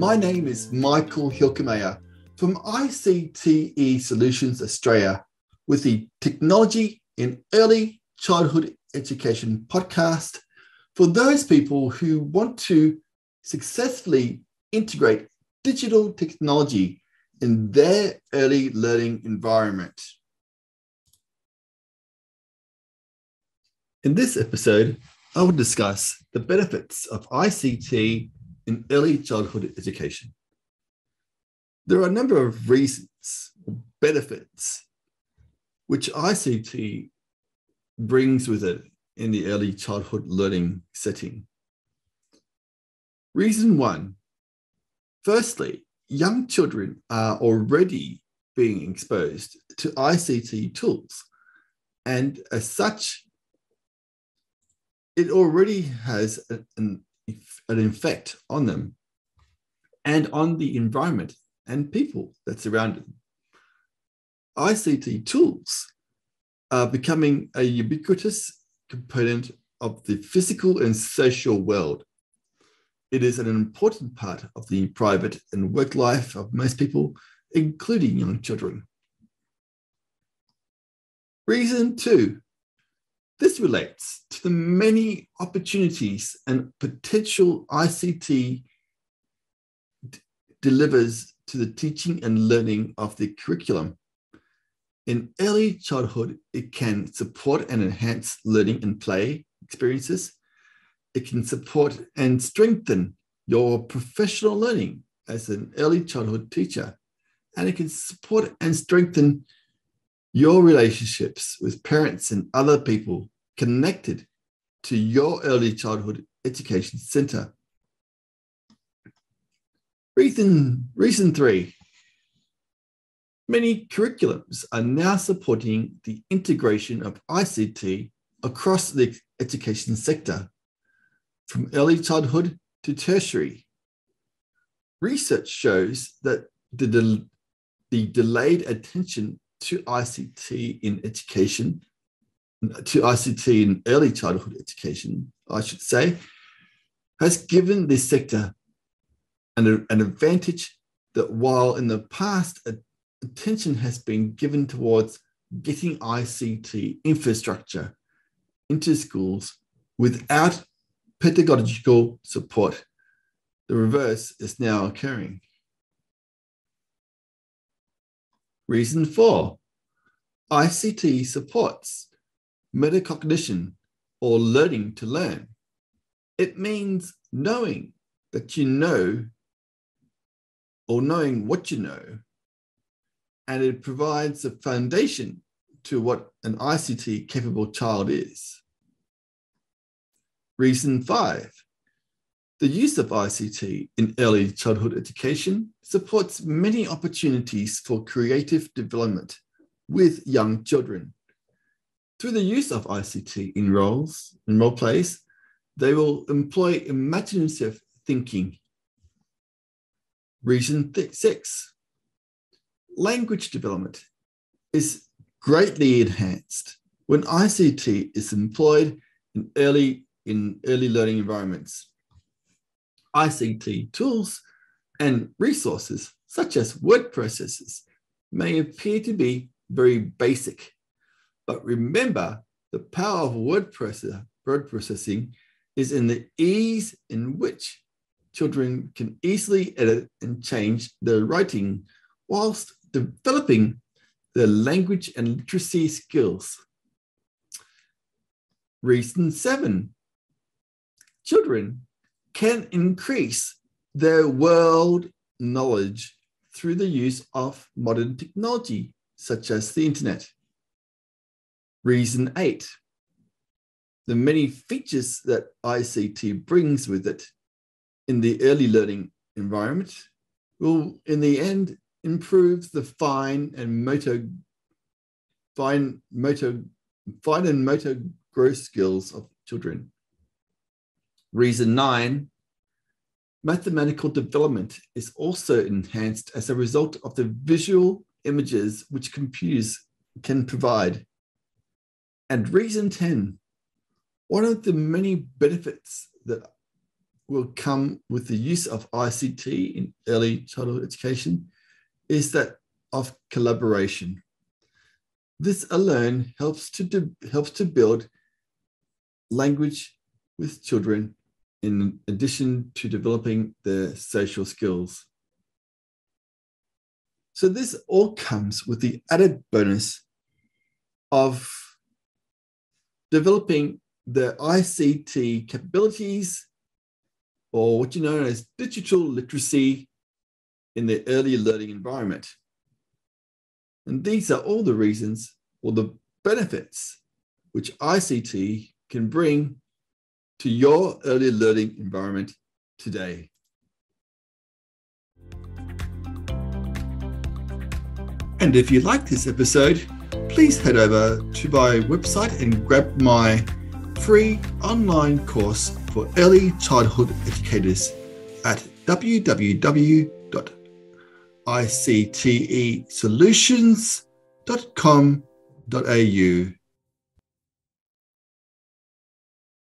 My name is Michael Hilkemeyer from ICTE Solutions Australia with the Technology in Early Childhood Education podcast for those people who want to successfully integrate digital technology in their early learning environment. In this episode, I will discuss the benefits of ICT in early childhood education. There are a number of reasons or benefits which ICT brings with it in the early childhood learning setting. Reason one, firstly, young children are already being exposed to ICT tools, and as such, it already has an effect on them and on the environment and people that surround them. ICT tools are becoming a ubiquitous component of the physical and social world. It is an important part of the private and work life of most people, including young children. Reason two, this relates to the many opportunities and potential ICT delivers to the teaching and learning of the curriculum. In early childhood, it can support and enhance learning and play experiences. It can support and strengthen your professional learning as an early childhood teacher. And it can support and strengthen your relationships with parents and other people connected to your early childhood education center. Reason three, many curriculums are now supporting the integration of ICT across the education sector, from early childhood to tertiary. Research shows that the delayed attention to ICT in education, to ICT in early childhood education, I should say, has given this sector an advantage that while in the past attention has been given towards getting ICT infrastructure into schools without pedagogical support, the reverse is now occurring. Reason four, ICT supports metacognition or learning to learn. It means knowing that you know or knowing what you know, and it provides a foundation to what an ICT capable child is. Reason five, the use of ICT in early childhood education supports many opportunities for creative development with young children. Through the use of ICT in role plays, they will employ imaginative thinking. Reason six, language development is greatly enhanced when ICT is employed in early learning environments. ICT tools and resources, such as word processors, may appear to be very basic, but remember, the power of word processing is in the ease in which children can easily edit and change their writing whilst developing their language and literacy skills. Reason seven, children can increase their world knowledge through the use of modern technology, such as the internet. Reason eight, the many features that ICT brings with it in the early learning environment will, in the end, improve the fine and motor growth skills of children. Reason nine, mathematical development is also enhanced as a result of the visual images which computers can provide. And reason 10, one of the many benefits that will come with the use of ICT in early childhood education is that of collaboration. This alone helps to build language with children in addition to developing their social skills. So this all comes with the added bonus of developing the ICT capabilities, or what you know as digital literacy, in the early learning environment. And these are all the reasons or the benefits which ICT can bring to your early learning environment today. And if you like this episode, please head over to my website and grab my free online course for early childhood educators at www.ictesolutions.com.au.